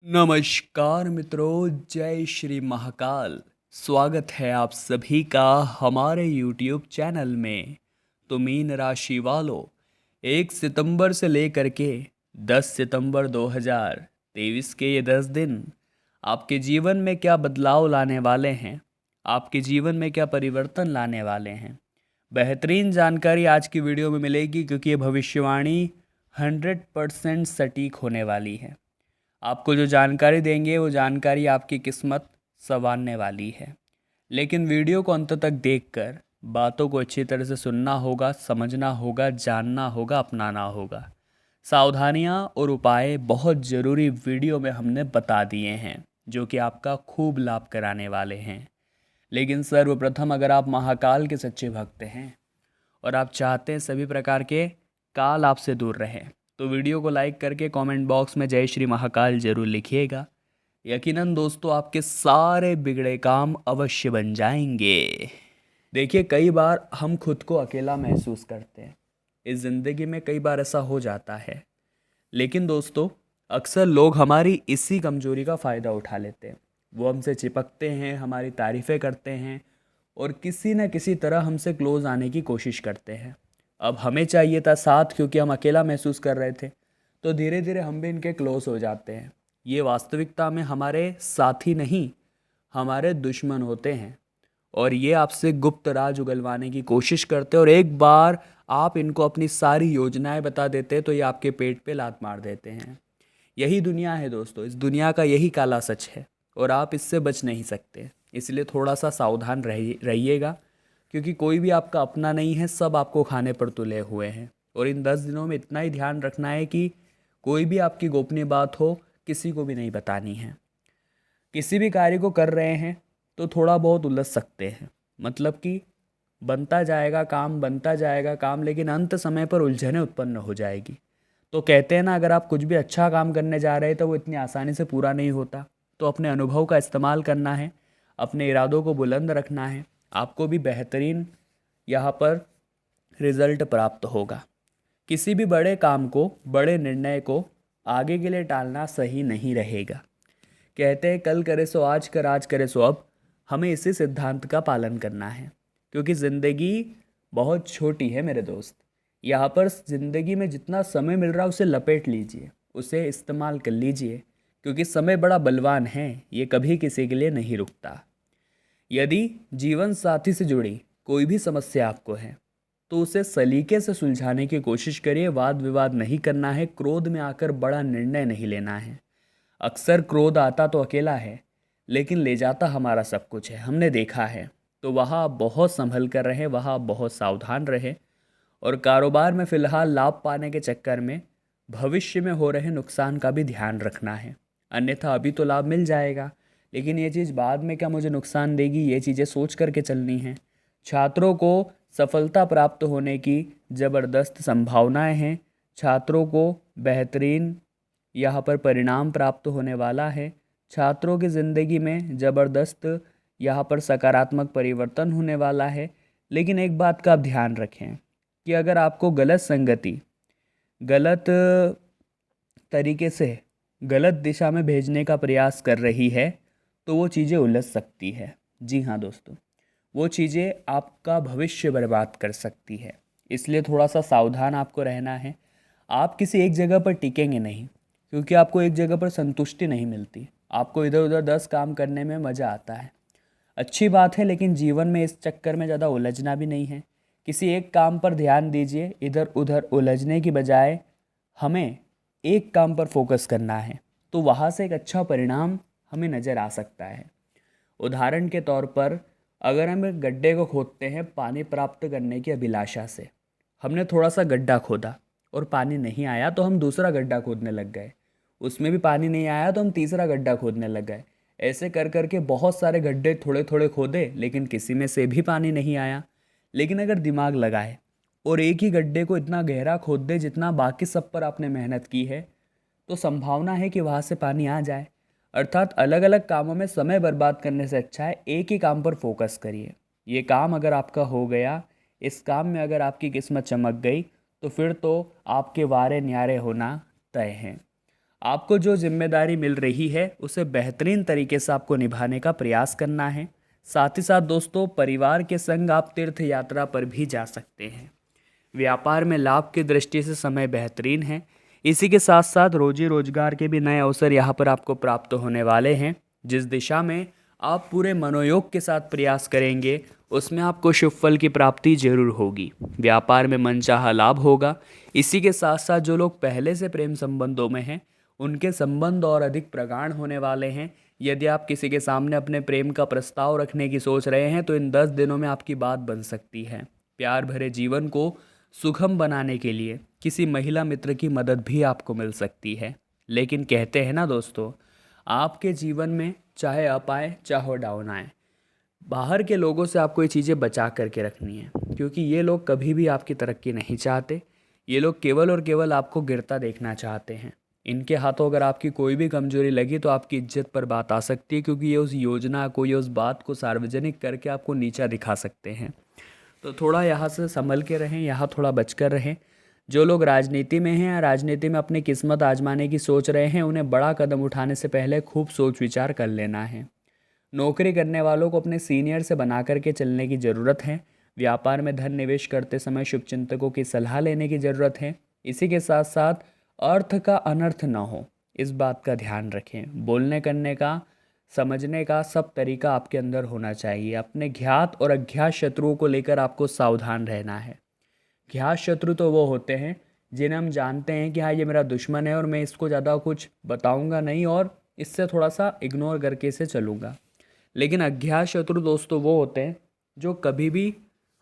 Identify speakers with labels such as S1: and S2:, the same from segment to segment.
S1: नमस्कार मित्रों, जय श्री महाकाल। स्वागत है आप सभी का हमारे YouTube चैनल में। तो मीन राशि वालों, 1 सितंबर से लेकर के 10 सितंबर 2023 के ये 10 दिन आपके जीवन में क्या बदलाव लाने वाले हैं, आपके जीवन में क्या परिवर्तन लाने वाले हैं, बेहतरीन जानकारी आज की वीडियो में मिलेगी, क्योंकि ये भविष्यवाणी 100% सटीक होने वाली है। आपको जो जानकारी देंगे वो जानकारी आपकी किस्मत संवारने वाली है। लेकिन वीडियो को अंत तक देखकर बातों को अच्छी तरह से सुनना होगा, समझना होगा, जानना होगा, अपनाना होगा। सावधानियां और उपाय बहुत ज़रूरी वीडियो में हमने बता दिए हैं, जो कि आपका खूब लाभ कराने वाले हैं। लेकिन सर्वप्रथम, अगर आप महाकाल के सच्चे भक्त हैं और आप चाहते हैं सभी प्रकार के काल आपसे दूर रहें, तो वीडियो को लाइक करके कमेंट बॉक्स में जय श्री महाकाल जरूर लिखिएगा। यकीनन दोस्तों, आपके सारे बिगड़े काम अवश्य बन जाएंगे। देखिए, कई बार हम खुद को अकेला महसूस करते हैं। इस ज़िंदगी में कई बार ऐसा हो जाता है। लेकिन दोस्तों, अक्सर लोग हमारी इसी कमजोरी का फ़ायदा उठा लेते हैं। वो हमसे चिपकते हैं, हमारी तारीफ़ें करते हैं और किसी न किसी तरह हमसे क्लोज आने की कोशिश करते हैं। अब हमें चाहिए था साथ, क्योंकि हम अकेला महसूस कर रहे थे, तो धीरे धीरे हम भी इनके क्लोज हो जाते हैं। ये वास्तविकता में हमारे साथी नहीं, हमारे दुश्मन होते हैं। और ये आपसे गुप्त राज उगलवाने की कोशिश करते हैं, और एक बार आप इनको अपनी सारी योजनाएं बता देते हैं तो ये आपके पेट पे लात मार देते हैं। यही दुनिया है दोस्तों, इस दुनिया का यही काला सच है और आप इससे बच नहीं सकते। इसलिए थोड़ा सा सावधान रहिएगा, क्योंकि कोई भी आपका अपना नहीं है, सब आपको खाने पर तुले हुए हैं। और इन 10 दिनों में इतना ही ध्यान रखना है कि कोई भी आपकी गोपनीय बात हो, किसी को भी नहीं बतानी है। किसी भी कार्य को कर रहे हैं तो थोड़ा बहुत उलझ सकते हैं, मतलब कि बनता जाएगा काम, बनता जाएगा काम, लेकिन अंत समय पर उलझनें उत्पन्न हो जाएगी। तो कहते हैं ना, अगर आप कुछ भी अच्छा काम करने जा रहे हैं तो वो इतनी आसानी से पूरा नहीं होता। तो अपने अनुभव का इस्तेमाल करना है, अपने इरादों को बुलंद रखना है, आपको भी बेहतरीन यहाँ पर रिजल्ट प्राप्त होगा। किसी भी बड़े काम को, बड़े निर्णय को आगे के लिए टालना सही नहीं रहेगा। कहते हैं कल करे सो आज कर, आज करे सो अब। हमें इसी सिद्धांत का पालन करना है, क्योंकि ज़िंदगी बहुत छोटी है मेरे दोस्त। यहाँ पर ज़िंदगी में जितना समय मिल रहा है उसे लपेट लीजिए, उसे इस्तेमाल कर लीजिए, क्योंकि समय बड़ा बलवान है, ये कभी किसी के लिए नहीं रुकता। यदि जीवन साथी से जुड़ी कोई भी समस्या आपको है तो उसे सलीके से सुलझाने की कोशिश करिए। वाद विवाद नहीं करना है, क्रोध में आकर बड़ा निर्णय नहीं लेना है। अक्सर क्रोध आता तो अकेला है, लेकिन ले जाता हमारा सब कुछ है, हमने देखा है। तो वहाँ आप बहुत संभल कर रहें, वहाँ आप बहुत सावधान रहें। और कारोबार में फ़िलहाल लाभ पाने के चक्कर में भविष्य में हो रहे नुकसान का भी ध्यान रखना है। अन्यथा अभी तो लाभ मिल जाएगा, लेकिन ये चीज़ बाद में क्या मुझे नुकसान देगी, ये चीज़ें सोच करके चलनी है। छात्रों को सफलता प्राप्त होने की ज़बरदस्त संभावनाएं हैं। छात्रों को बेहतरीन यहाँ पर परिणाम प्राप्त होने वाला है। छात्रों की ज़िंदगी में ज़बरदस्त यहाँ पर सकारात्मक परिवर्तन होने वाला है। लेकिन एक बात का आप ध्यान रखें कि अगर आपको गलत संगति, गलत तरीके से, गलत दिशा में भेजने का प्रयास कर रही है तो वो चीज़ें उलझ सकती है। जी हाँ दोस्तों, वो चीज़ें आपका भविष्य बर्बाद कर सकती है। इसलिए थोड़ा सा सावधान आपको रहना है। आप किसी एक जगह पर टिकेंगे नहीं, क्योंकि आपको एक जगह पर संतुष्टि नहीं मिलती। आपको इधर उधर 10 काम करने में मज़ा आता है, अच्छी बात है, लेकिन जीवन में इस चक्कर में ज़्यादा उलझना भी नहीं है। किसी एक काम पर ध्यान दीजिए, इधर उधर उलझने की बजाय हमें एक काम पर फोकस करना है, तो वहाँ से एक अच्छा परिणाम हमें नज़र आ सकता है। उदाहरण के तौर पर, अगर हम एक गड्ढे को खोदते हैं पानी प्राप्त करने की अभिलाषा से, हमने थोड़ा सा गड्ढा खोदा और पानी नहीं आया तो हम दूसरा गड्ढा खोदने लग गए, उसमें भी पानी नहीं आया तो हम तीसरा गड्ढा खोदने लग गए। ऐसे कर करके बहुत सारे गड्ढे थोड़े थोड़े खोदे, लेकिन किसी में से भी पानी नहीं आया। लेकिन अगर दिमाग लगाए और एक ही गड्ढे को इतना गहरा खोद दे जितना बाकी सब पर आपने मेहनत की है, तो संभावना है कि वहाँ से पानी आ जाए। अर्थात अलग अलग कामों में समय बर्बाद करने से अच्छा है एक ही काम पर फोकस करिए। ये काम अगर आपका हो गया, इस काम में अगर आपकी किस्मत चमक गई, तो फिर तो आपके वारे न्यारे होना तय है। आपको जो जिम्मेदारी मिल रही है उसे बेहतरीन तरीके से आपको निभाने का प्रयास करना है। साथ ही साथ दोस्तों, परिवार के संग आप तीर्थ यात्रा पर भी जा सकते हैं। व्यापार में लाभ की दृष्टि से समय बेहतरीन है। इसी के साथ साथ रोजी रोजगार के भी नए अवसर यहाँ पर आपको प्राप्त होने वाले हैं। जिस दिशा में आप पूरे मनोयोग के साथ प्रयास करेंगे उसमें आपको शुभ फल की प्राप्ति जरूर होगी। व्यापार में मनचाहा लाभ होगा। इसी के साथ साथ जो लोग पहले से प्रेम संबंधों में हैं उनके संबंध और अधिक प्रगाढ़ होने वाले हैं। यदि आप किसी के सामने अपने प्रेम का प्रस्ताव रखने की सोच रहे हैं तो इन 10 दिनों में आपकी बात बन सकती है। प्यार भरे जीवन को सुगम बनाने के लिए किसी महिला मित्र की मदद भी आपको मिल सकती है। लेकिन कहते हैं ना दोस्तों, आपके जीवन में चाहे अप आए चाहे डाउन आए, बाहर के लोगों से आपको ये चीज़ें बचा करके रखनी है, क्योंकि ये लोग कभी भी आपकी तरक्की नहीं चाहते। ये लोग केवल और केवल आपको गिरता देखना चाहते हैं। इनके हाथों अगर आपकी कोई भी कमजोरी लगी तो आपकी इज्जत पर बात आ सकती है, क्योंकि ये उस योजना को, ये उस बात को सार्वजनिक करके आपको नीचा दिखा सकते हैं। तो थोड़ा यहाँ से संभल के रहें, यहाँ थोड़ा बचकर रहें। जो लोग राजनीति में हैं या राजनीति में अपनी किस्मत आजमाने की सोच रहे हैं, उन्हें बड़ा कदम उठाने से पहले खूब सोच विचार कर लेना है। नौकरी करने वालों को अपने सीनियर से बना करके चलने की ज़रूरत है। व्यापार में धन निवेश करते समय शुभचिंतकों की सलाह लेने की ज़रूरत है। इसी के साथ साथ अर्थ का अनर्थ न हो, इस बात का ध्यान रखें। बोलने करने का, समझने का सब तरीका आपके अंदर होना चाहिए। अपने ज्ञात और अज्ञात शत्रुओं को लेकर आपको सावधान रहना है। ज्ञात शत्रु तो वो होते हैं जिन्हें हम जानते हैं कि हाँ ये मेरा दुश्मन है और मैं इसको ज़्यादा कुछ बताऊंगा नहीं और इससे थोड़ा सा इग्नोर करके इसे चलूँगा। लेकिन अज्ञात शत्रु दोस्तों वो होते हैं जो कभी भी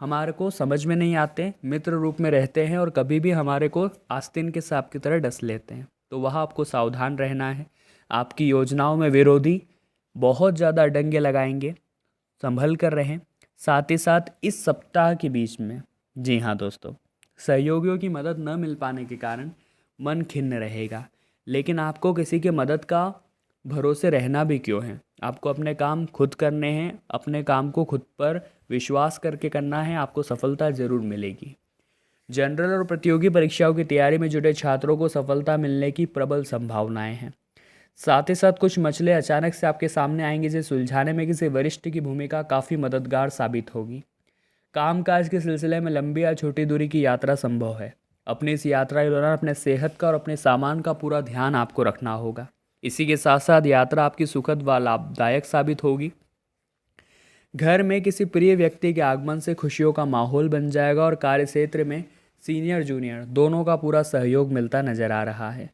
S1: हमारे को समझ में नहीं आते, मित्र रूप में रहते हैं और कभी भी हमारे को आस्तीन के सांप की तरह डस लेते हैं। तो वहाँ आपको सावधान रहना है। आपकी योजनाओं में विरोधी बहुत ज़्यादा डंगे लगाएंगे, संभल कर रहें। साथ ही साथ इस सप्ताह के बीच में, जी हाँ दोस्तों, सहयोगियों की मदद न मिल पाने के कारण मन खिन्न रहेगा। लेकिन आपको किसी की मदद का भरोसे रहना भी क्यों है। आपको अपने काम खुद करने हैं, अपने काम को खुद पर विश्वास करके करना है, आपको सफलता ज़रूर मिलेगी। जनरल और प्रतियोगी परीक्षाओं की तैयारी में जुटे छात्रों को सफलता मिलने की प्रबल संभावनाएं हैं। साथ ही साथ कुछ मसले अचानक से आपके सामने आएंगे, जिसे सुलझाने में किसी वरिष्ठ की भूमिका काफ़ी मददगार साबित होगी। कामकाज के सिलसिले में लंबी या छोटी दूरी की यात्रा संभव है। अपनी इस यात्रा के दौरान अपने सेहत का और अपने सामान का पूरा ध्यान आपको रखना होगा। इसी के साथ साथ यात्रा आपकी सुखद व लाभदायक साबित होगी। घर में किसी प्रिय व्यक्ति के आगमन से खुशियों का माहौल बन जाएगा और कार्य क्षेत्र में सीनियर जूनियर दोनों का पूरा सहयोग मिलता नजर आ रहा है।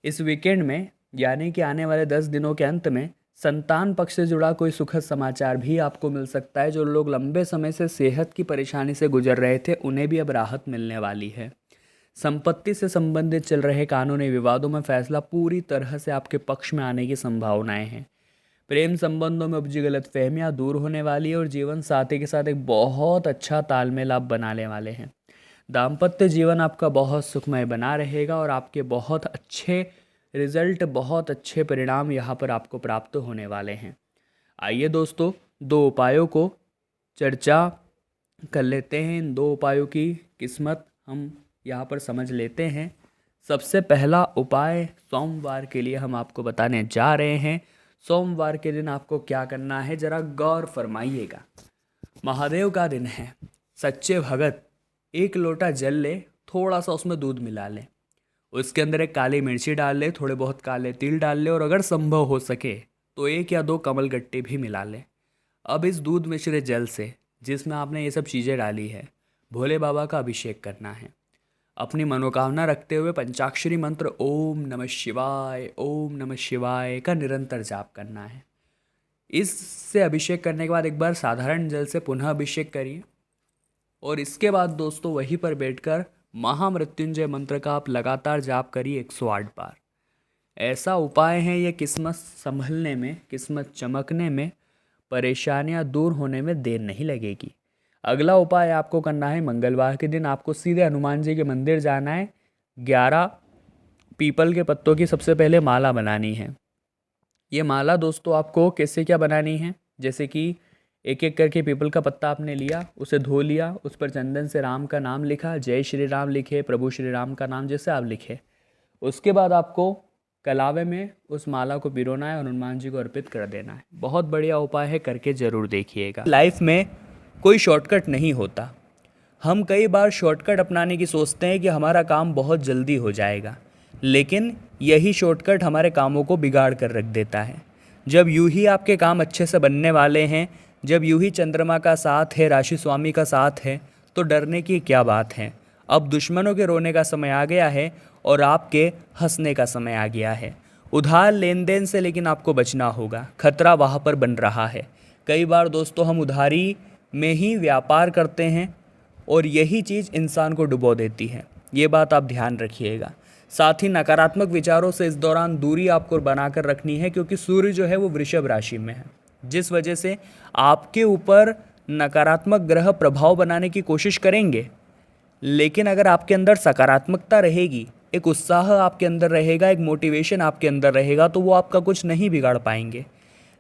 S1: इस वीकेंड में यानी कि आने वाले 10 दिनों के अंत में संतान पक्ष से जुड़ा कोई सुखद समाचार भी आपको मिल सकता है। जो लोग लंबे समय से सेहत की परेशानी से गुजर रहे थे उन्हें भी अब राहत मिलने वाली है। संपत्ति से संबंधित चल रहे कानूनी विवादों में फैसला पूरी तरह से आपके पक्ष में आने की संभावनाएं हैं। प्रेम संबंधों में उपजी गलतफहमियां दूर होने वाली है और जीवन साथी के साथ एक बहुत अच्छा तालमेल आप बनाने वाले हैं। दाम्पत्य जीवन आपका बहुत सुखमय बना रहेगा और आपके बहुत अच्छे रिजल्ट, बहुत अच्छे परिणाम यहाँ पर आपको प्राप्त होने वाले हैं। आइए दोस्तों, 2 उपायों को चर्चा कर लेते हैं। इन 2 उपायों की किस्मत हम यहाँ पर समझ लेते हैं। सबसे पहला उपाय सोमवार के लिए हम आपको बताने जा रहे हैं। सोमवार के दिन आपको क्या करना है, जरा गौर फरमाइएगा। महादेव का दिन है। सच्चे भगत 1 लोटा जल ले, थोड़ा सा उसमें दूध मिला ले, उसके अंदर एक काली मिर्ची डाल ले, थोड़े बहुत काले तिल डाल ले और अगर संभव हो सके तो 1 या 2 कमल गट्टे भी मिला ले। अब इस दूध मिश्रित जल से, जिसमें आपने ये सब चीज़ें डाली है, भोले बाबा का अभिषेक करना है। अपनी मनोकामना रखते हुए पंचाक्षरी मंत्र ओम नमः शिवाय का निरंतर जाप करना है। इससे अभिषेक करने के बाद एक बार साधारण जल से पुनः अभिषेक करिए और इसके बाद दोस्तों वहीं पर बैठकर महामृत्युंजय मंत्र का आप लगातार जाप करिए 108 बार। ऐसा उपाय है ये किस्मत संभलने में, किस्मत चमकने में, परेशानियां दूर होने में देर नहीं लगेगी। अगला उपाय आपको करना है, मंगलवार के दिन आपको सीधे हनुमान जी के मंदिर जाना है। 11 पीपल के पत्तों की सबसे पहले माला बनानी है। ये माला दोस्तों आपको कैसे क्या बनानी है, जैसे कि एक एक करके पीपल का पत्ता आपने लिया, उसे धो लिया, उस पर चंदन से राम का नाम लिखा, जय श्री राम लिखे, प्रभु श्री राम का नाम जैसे आप लिखे। उसके बाद आपको कलावे में उस माला को पिरोना है और हनुमान जी को अर्पित कर देना है। बहुत बढ़िया उपाय है, करके ज़रूर देखिएगा। लाइफ में कोई शॉर्टकट नहीं होता। हम कई बार शॉर्टकट अपनाने की सोचते हैं कि हमारा काम बहुत जल्दी हो जाएगा, लेकिन यही शॉर्टकट हमारे कामों को बिगाड़ कर रख देता है। जब यूं ही आपके काम अच्छे से बनने वाले हैं, जब यूं ही चंद्रमा का साथ है, राशि स्वामी का साथ है, तो डरने की क्या बात है। अब दुश्मनों के रोने का समय आ गया है और आपके हंसने का समय आ गया है। उधार लेन देन से लेकिन आपको बचना होगा, खतरा वहाँ पर बन रहा है। कई बार दोस्तों हम उधारी में ही व्यापार करते हैं और यही चीज़ इंसान को डुबो देती है। ये बात आप ध्यान रखिएगा। साथ ही नकारात्मक विचारों से इस दौरान दूरी आपको बनाकर रखनी है, क्योंकि सूर्य जो है वो वृषभ राशि में है, जिस वजह से आपके ऊपर नकारात्मक ग्रह प्रभाव बनाने की कोशिश करेंगे। लेकिन अगर आपके अंदर सकारात्मकता रहेगी, एक उत्साह आपके अंदर रहेगा, एक मोटिवेशन आपके अंदर रहेगा, तो वो आपका कुछ नहीं बिगाड़ पाएंगे।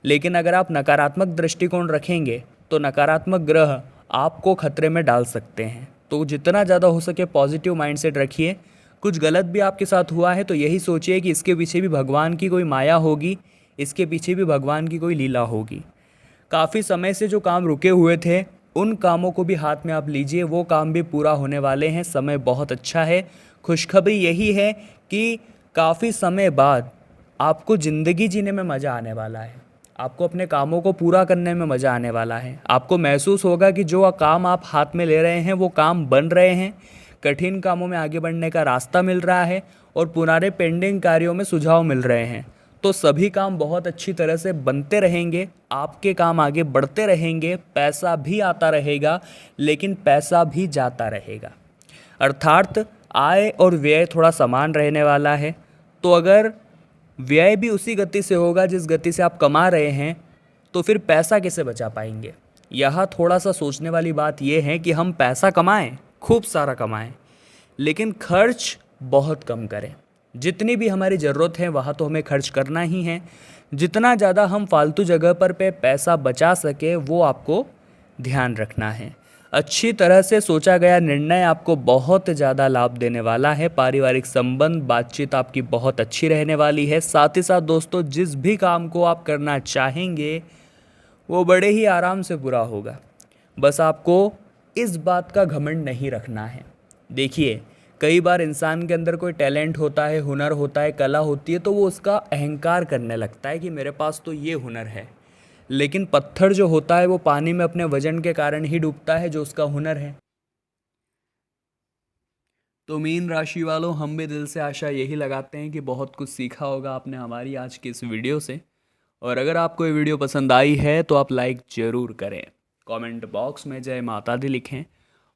S1: लेकिन अगर आप नकारात्मक दृष्टिकोण रखेंगे तो नकारात्मक ग्रह आपको खतरे में डाल सकते हैं। तो जितना ज़्यादा हो सके पॉजिटिव माइंडसेट रखिए। कुछ गलत भी आपके साथ हुआ है तो यही सोचिए कि इसके पीछे भी भगवान की कोई माया होगी, इसके पीछे भी भगवान की कोई लीला होगी। काफ़ी समय से जो काम रुके हुए थे उन कामों को भी हाथ में आप लीजिए, वो काम भी पूरा होने वाले हैं। समय बहुत अच्छा है। खुशखबरी यही है कि काफ़ी समय बाद आपको ज़िंदगी जीने में मज़ा आने वाला है, आपको अपने कामों को पूरा करने में मज़ा आने वाला है। आपको महसूस होगा कि जो काम आप हाथ में ले रहे हैं वो काम बन रहे हैं, कठिन कामों में आगे बढ़ने का रास्ता मिल रहा है और पुराने पेंडिंग कार्यों में सुझाव मिल रहे हैं। तो सभी काम बहुत अच्छी तरह से बनते रहेंगे, आपके काम आगे बढ़ते रहेंगे, पैसा भी आता रहेगा, लेकिन पैसा भी जाता रहेगा। अर्थात आय और व्यय थोड़ा समान रहने वाला है। तो अगर व्यय भी उसी गति से होगा जिस गति से आप कमा रहे हैं, तो फिर पैसा कैसे बचा पाएंगे। यहाँ थोड़ा सा सोचने वाली बात यह है कि हम पैसा कमाएं, खूब सारा कमाएं, लेकिन खर्च बहुत कम करें। जितनी भी हमारी ज़रूरत है वहाँ तो हमें खर्च करना ही है। जितना ज़्यादा हम फालतू जगह पर पैसा बचा सके वो आपको ध्यान रखना है। अच्छी तरह से सोचा गया निर्णय आपको बहुत ज़्यादा लाभ देने वाला है। पारिवारिक संबंध, बातचीत आपकी बहुत अच्छी रहने वाली है। साथ ही साथ दोस्तों, जिस भी काम को आप करना चाहेंगे वो बड़े ही आराम से पूरा होगा। बस आपको इस बात का घमंड नहीं रखना है। देखिए, कई बार इंसान के अंदर कोई टैलेंट होता है, हुनर होता है, कला होती है, तो वो उसका अहंकार करने लगता है कि मेरे पास तो ये हुनर है। लेकिन पत्थर जो होता है वो पानी में अपने वजन के कारण ही डूबता है, जो उसका हुनर है। तो मीन राशि वालों, हम भी दिल से आशा यही लगाते हैं कि बहुत कुछ सीखा होगा आपने हमारी आज की इस वीडियो से। और अगर आपको ये वीडियो पसंद आई है तो आप लाइक ज़रूर करें, कमेंट बॉक्स में जय माता दी लिखें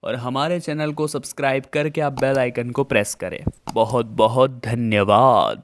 S1: और हमारे चैनल को सब्सक्राइब करके आप बेल आइकन को प्रेस करें। बहुत बहुत धन्यवाद।